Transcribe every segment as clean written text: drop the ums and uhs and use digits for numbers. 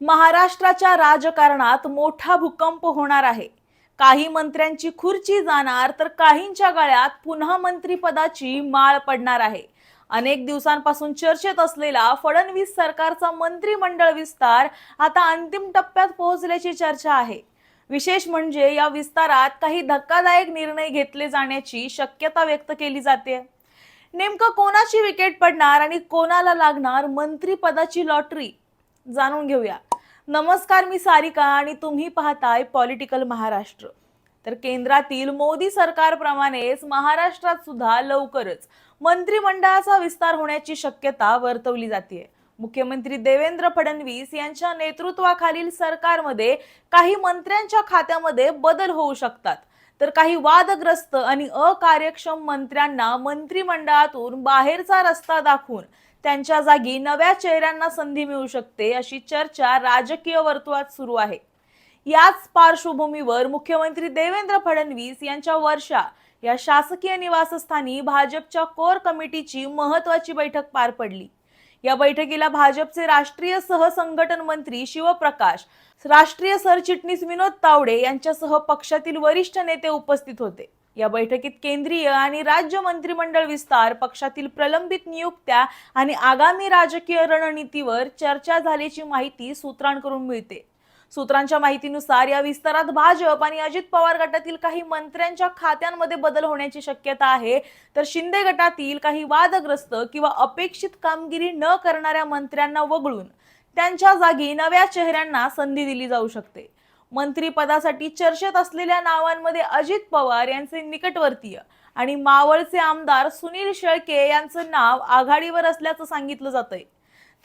महाराष्ट्राच्या राजकारणात मोठा भूकंप होणार आहे। काही मंत्र्यांची खुर्ची जाणार तर काहींच्या गळ्यात पुन्हा मंत्रिपदाची माळ पडणार आहे। अनेक दिवसांपासून चर्चेत असलेला फडणवीस सरकारचा मंत्रिमंडळ विस्तार आता अंतिम टप्प्यात पोहोचल्याची चर्चा आहे। विशेष म्हणजे या विस्तारात काही धक्कादायक निर्णय घेतले जाण्याची शक्यता व्यक्त केली जाते। नेमकं कोणाची विकेट पडणार आणि कोणाला लागणार मंत्रिपदाची लॉटरी, जाणून घेऊया। नमस्कार, मी सारिका आणि तुम्ही पाहताय पॉलिटिकल महाराष्ट्र। तर केंद्रातील मोदी सरकारप्रमाणेच महाराष्ट्रात सुद्धा लवकरच मंत्रिमंडळाचा विस्तार होण्याची शक्यता वर्तवली जाते। मुख्यमंत्री देवेंद्र फडणवीस यांच्या नेतृत्वाखालील सरकारमध्ये काही मंत्र्यांच्या खात्यामध्ये बदल होऊ शकतात, तर काही वादग्रस्त आणि अकार्यक्षम मंत्र्यांना मंत्रिमंडळातून बाहेरचा रस्ता दाखवून त्यांच्या जागी नव्या चेहऱ्यांना संधी मिळू शकते, अशी चर्चा राजकीय वर्तुळात सुरू आहे। याच पार्श्वभूमीवर मुख्यमंत्री देवेंद्र फडणवीस यांच्या वर्षा या शासकीय निवासस्थानी भाजपच्या कोर कमिटीची महत्त्वाची बैठक पार पडली। या बैठकीला भाजपचे राष्ट्रीय सहसंघटन मंत्री शिवप्रकाश, राष्ट्रीय सरचिटणीस विनोद तावडे यांच्यासह पक्षातील वरिष्ठ नेते उपस्थित होते। या बैठकीत केंद्रीय आणि राज्य मंत्रिमंडळ विस्तार, पक्षातील प्रलंबित नियुक्त्या आणि आगामी राजकीय रणनीतीवर चर्चा झाल्याची माहिती सूत्रांकडून मिळते। सूत्रांच्या माहितीनुसार या विस्तारात भाजप आणि अजित पवार गटातील काही मंत्र्यांच्या खात्यांमध्ये बदल होण्याची शक्यता आहे, तर शिंदे गटातील काही वादग्रस्त किंवा अपेक्षित कामगिरी न करणाऱ्या मंत्र्यांना वगळून त्यांच्या जागी नव्या चेहऱ्यांना संधी दिली जाऊ शकते। मंत्रिपदासाठी चर्चेत असलेल्या नावांमध्ये अजित पवार यांचे निकटवर्तीय आणि मावळचे आमदार सुनील शेळके यांचं नाव आघाडीवर असल्याचं सांगितलं जातंय।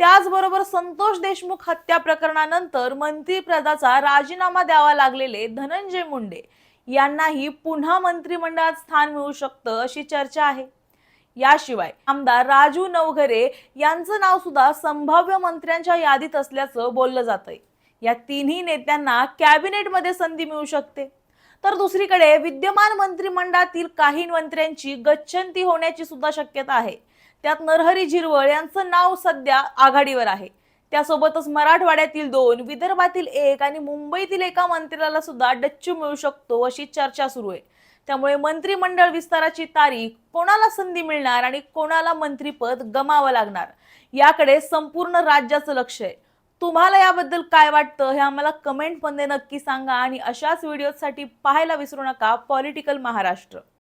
त्याचबरोबर संतोष देशमुख हत्या प्रकरणानंतर मंत्रिपदाचा राजीनामा द्यावा लागलेले धनंजय मुंडे यांनाही पुन्हा मंत्रिमंडळात स्थान मिळू शकतं, अशी चर्चा आहे। याशिवाय आमदार राजू नवघरे यांचं नाव सुद्धा संभाव्य मंत्र्यांच्या यादीत असल्याचं बोललं जातंय। या तिन्ही नेत्यांना कॅबिनेटमध्ये संधी मिळू शकते। तर दुसरीकडे विद्यमान मंत्रिमंडळातील काही मंत्र्यांची गच्छंती होण्याची सुद्धा शक्यता आहे। त्यात नरहरी झिरवळ यांचं नाव सध्या आघाडीवर आहे। त्यासोबतच मराठवाड्यातील 2, विदर्भातील 1 आणि मुंबईतील एका मंत्र्याला सुद्धा डच्चू मिळू शकतो, अशी चर्चा सुरू आहे। त्यामुळे मंत्रिमंडळ विस्ताराची तारीख, कोणाला संधी मिळणार आणि कोणाला मंत्रिपद गमावं लागणार, याकडे संपूर्ण राज्याचं लक्ष आहे। तुम्हाला याबद्दल काय वाटतं हे आम्हाला कमेंटमध्ये नक्की सांगा आणि अशाच व्हिडिओसाठी पाहायला विसरू नका पॉलिटिकल महाराष्ट्र।